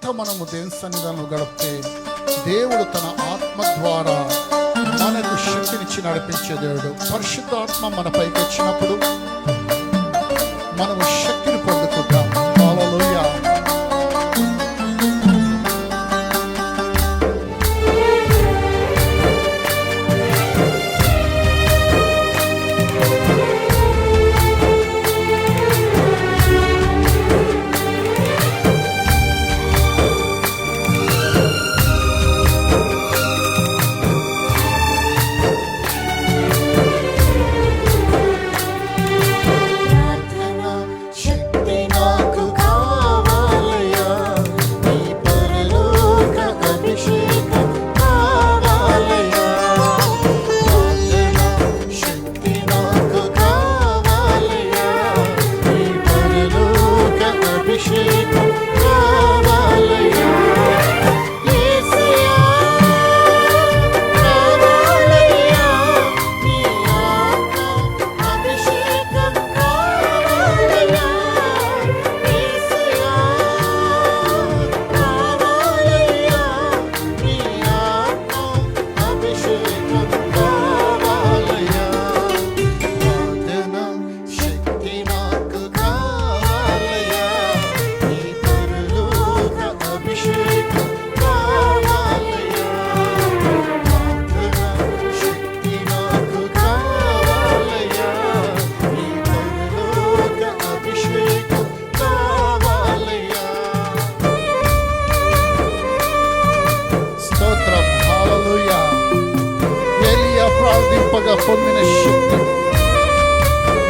మనము దేవుని సన్నిధానంలో గడిపితే దేవుడు తన ఆత్మ ద్వారా మనకు శక్తినిచ్చి నడిపించే దేవుడు. పరిశుద్ధాత్మ మన పైకి వచ్చినప్పుడు మనము శక్తిని పొందుకుంటాం. హల్లెలూయా. ప్రార్థింపగా పొందిన శక్తి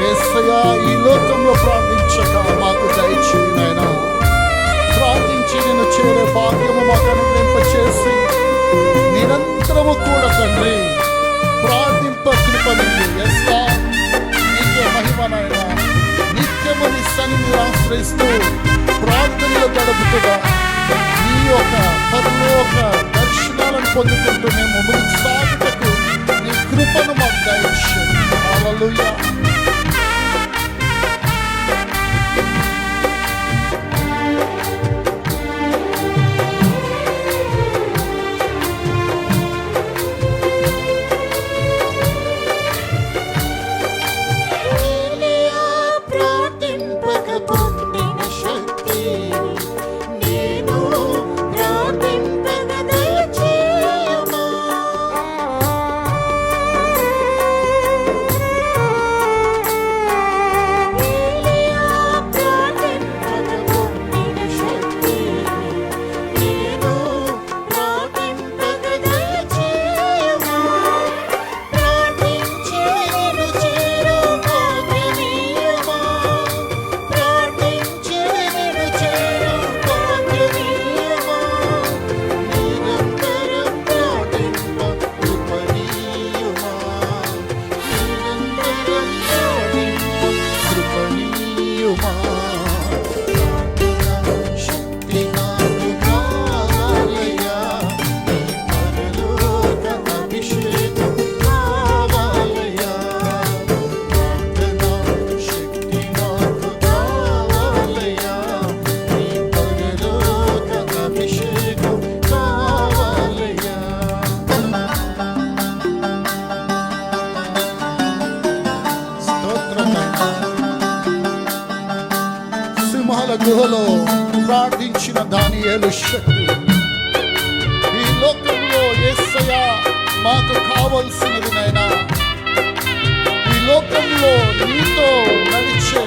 యేసయ్యా ఈ లోకంలో ప్రార్థించక మాకు దయచేయి నాయనా. ప్రార్థించి నేను చేరే భాగ్యము మాకు అనుగ్రహింపచేసి నిరంతరము కూడా తండ్రి ప్రార్థింప కృపనింది. యేసయ్యా నీకే మహిమ నాయనా. నిత్యము నీ సన్నిధిని ఆశ్రయిస్తూ ప్రార్థనలో గడుపుతుగా నీ యొక్క పరలోక దర్శనాలను పొందుకుంటూ మేము ముందుకు సాగుటకు నీ కృపను మాకు దయచేయండి. హల్లెలూయా. గుహలో ప్రార్థించిన దానియేలు శక్తి ఈ లోకంలో యేసయ్యా మాకు కావలసినది నైనా. ఈ లోకంలో నీతో నడిచే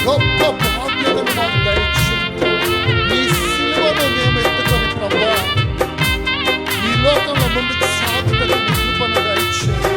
గొప్ప బాధ్యతను మాకు దయచేయండి. నీ సిలువను మేము ఎత్తుకొని ప్రభువా ఈ లోకంలో ముందుకు సాగుటకు నీ కృపను దయచేయండి.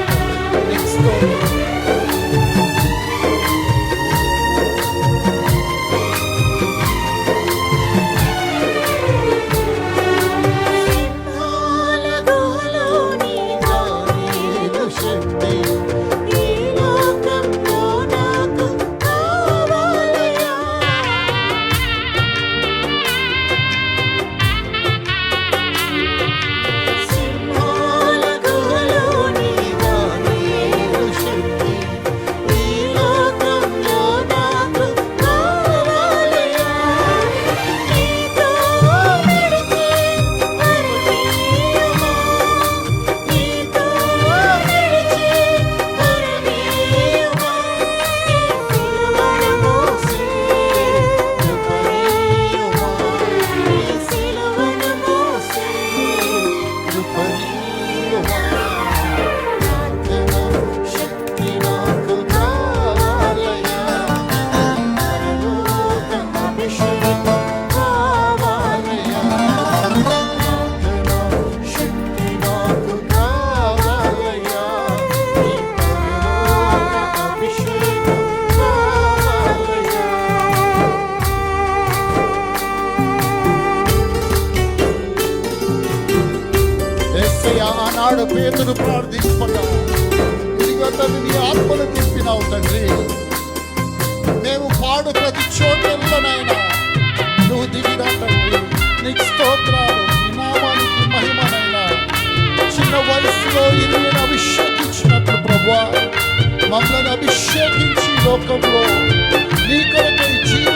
అన్నాడు పేతురు ప్రార్థింపగా. ఇదిగో తండ్రి, నీ ఆత్మను నింపినావు తండ్రి. మేము పాడు ప్రతి చోటెల్లనైనా నువ్వు దిగిరా తండ్రి. నీకు స్తోత్రాలు, నీ నామానికి మహిమనైనా. చిన్న వయసులో ఇరువుని అభిషేకించినట్లు ప్రభువా, మమ్మల్ని అభిషేకించి లోకంలో నీ కొరకై జీవించే